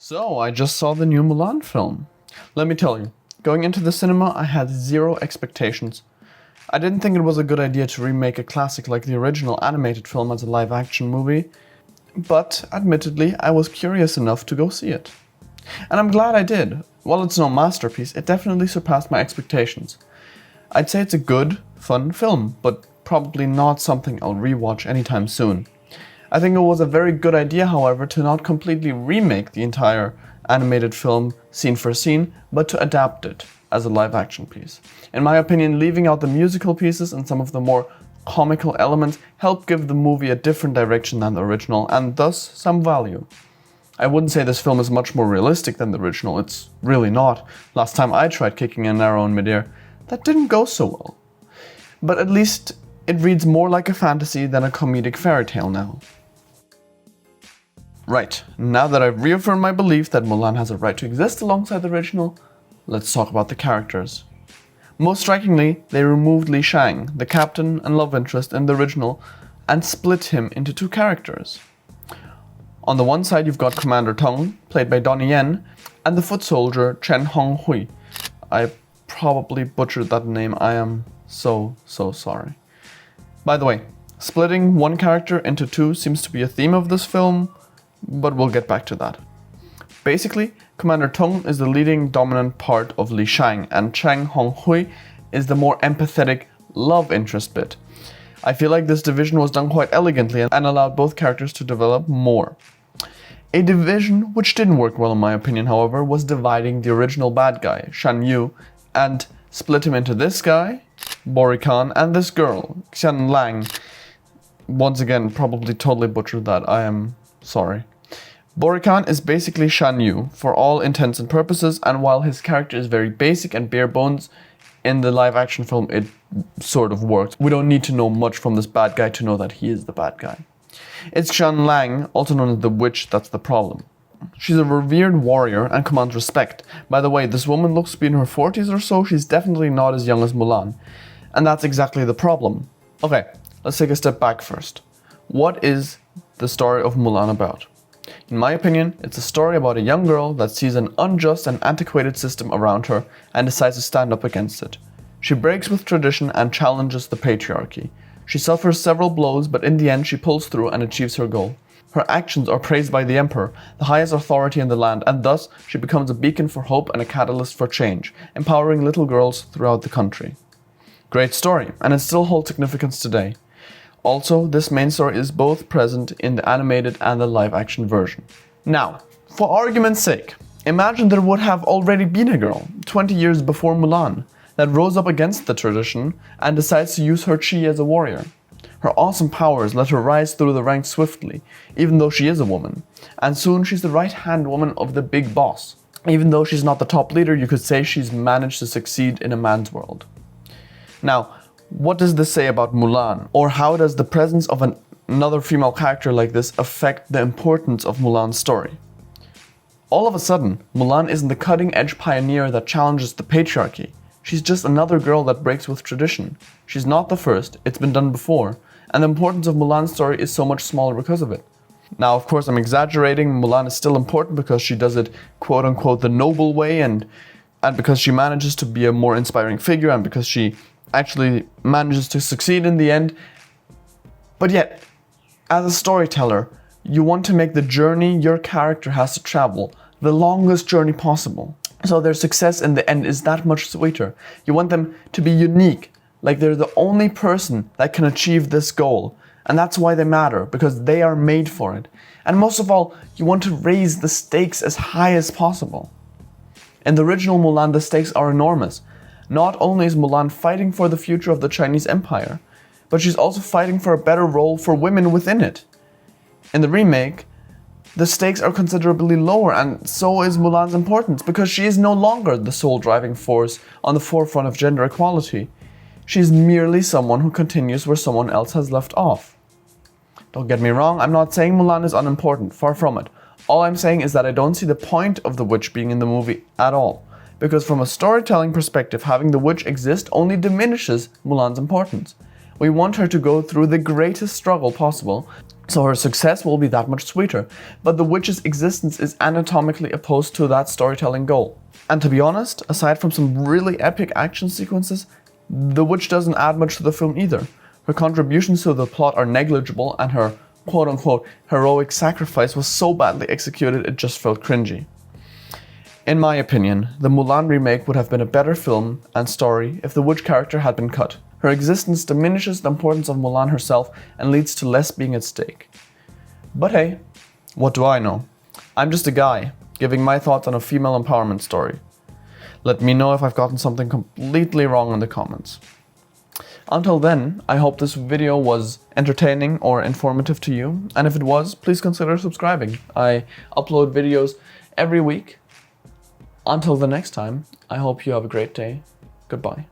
So, I just saw the new Mulan film. Let me tell you, going into the cinema, I had zero expectations. I didn't think it was a good idea to remake a classic like the original animated film as a live-action movie, but admittedly, I was curious enough to go see it. And I'm glad I did. While it's no masterpiece, it definitely surpassed my expectations. I'd say it's a good, fun film, but probably not something I'll rewatch anytime soon. I think it was a very good idea, however, to not completely remake the entire animated film scene for scene, but to adapt it as a live-action piece. In my opinion, leaving out the musical pieces and some of the more comical elements helped give the movie a different direction than the original, and thus some value. I wouldn't say this film is much more realistic than the original, it's really not. Last time I tried kicking an arrow in midair, that didn't go so well. But at least it reads more like a fantasy than a comedic fairy tale now. Right, now that I've reaffirmed my belief that Mulan has a right to exist alongside the original, let's talk about the characters. Most strikingly, they removed Li Shang, the captain and love interest in the original, and split him into two characters. On the one side you've got Commander Tong, played by Donnie Yen, and the foot soldier Chen Honghui. I probably butchered that name, I am so sorry. By the way, splitting one character into two seems to be a theme of this film, but we'll get back to that. Basically, Commander Tong is the leading dominant part of Li Shang, and Chen Honghui is the more empathetic love interest bit. I feel like this division was done quite elegantly and allowed both characters to develop more. A division which didn't work well in my opinion, however, was dividing the original bad guy, Shan Yu, and split him into this guy, Bori Khan, and this girl, Xian Lang. Once again, probably totally butchered that, I am sorry. Bori Khan is basically Shan Yu for all intents and purposes, and while his character is very basic and bare bones, in the live action film it sort of works. We don't need to know much from this bad guy to know that he is the bad guy. It's Xian Lang, also known as the Witch, that's the problem. She's a revered warrior and commands respect. By the way, this woman looks to be in her 40s or so, she's definitely not as young as Mulan. And that's exactly the problem. Okay, let's take a step back first. What is the story of Mulan about? In my opinion, it's a story about a young girl that sees an unjust and antiquated system around her and decides to stand up against it. She breaks with tradition and challenges the patriarchy. She suffers several blows, but in the end she pulls through and achieves her goal. Her actions are praised by the emperor, the highest authority in the land, and thus she becomes a beacon for hope and a catalyst for change, empowering little girls throughout the country. Great story, and it still holds significance today. Also, this main story is both present in the animated and the live-action version. Now, for argument's sake, imagine there would have already been a girl, 20 years before Mulan, that rose up against the tradition and decides to use her chi as a warrior. Her awesome powers let her rise through the ranks swiftly, even though she is a woman. And soon she's the right-hand woman of the big boss. Even though she's not the top leader, you could say she's managed to succeed in a man's world. Now, what does this say about Mulan? Or how does the presence of another female character like this affect the importance of Mulan's story? All of a sudden, Mulan isn't the cutting-edge pioneer that challenges the patriarchy. She's just another girl that breaks with tradition. She's not the first, it's been done before, and the importance of Mulan's story is so much smaller because of it. Now, of course, I'm exaggerating. Mulan is still important because she does it quote-unquote the noble way, and because she manages to be a more inspiring figure, and because she actually manages to succeed in the end. But yet, as a storyteller, you want to make the journey your character has to travel the longest journey possible. So their success in the end is that much sweeter. You want them to be unique, like they're the only person that can achieve this goal. And that's why they matter, because they are made for it. And most of all, you want to raise the stakes as high as possible. In the original Mulan, the stakes are enormous. Not only is Mulan fighting for the future of the Chinese Empire, but she's also fighting for a better role for women within it. In the remake, the stakes are considerably lower, and so is Mulan's importance, because she is no longer the sole driving force on the forefront of gender equality. She's merely someone who continues where someone else has left off. Don't get me wrong, I'm not saying Mulan is unimportant, far from it. All I'm saying is that I don't see the point of the witch being in the movie at all. Because from a storytelling perspective, having the witch exist only diminishes Mulan's importance. We want her to go through the greatest struggle possible, so her success will be that much sweeter. But the witch's existence is anatomically opposed to that storytelling goal. And to be honest, aside from some really epic action sequences, the witch doesn't add much to the film either. Her contributions to the plot are negligible, and her quote-unquote heroic sacrifice was so badly executed it just felt cringy. In my opinion, the Mulan remake would have been a better film and story if the witch character had been cut. Her existence diminishes the importance of Mulan herself and leads to less being at stake. But hey, what do I know? I'm just a guy, giving my thoughts on a female empowerment story. Let me know if I've gotten something completely wrong in the comments. Until then, I hope this video was entertaining or informative to you, and if it was, please consider subscribing. I upload videos every week. Until the next time, I hope you have a great day. Goodbye.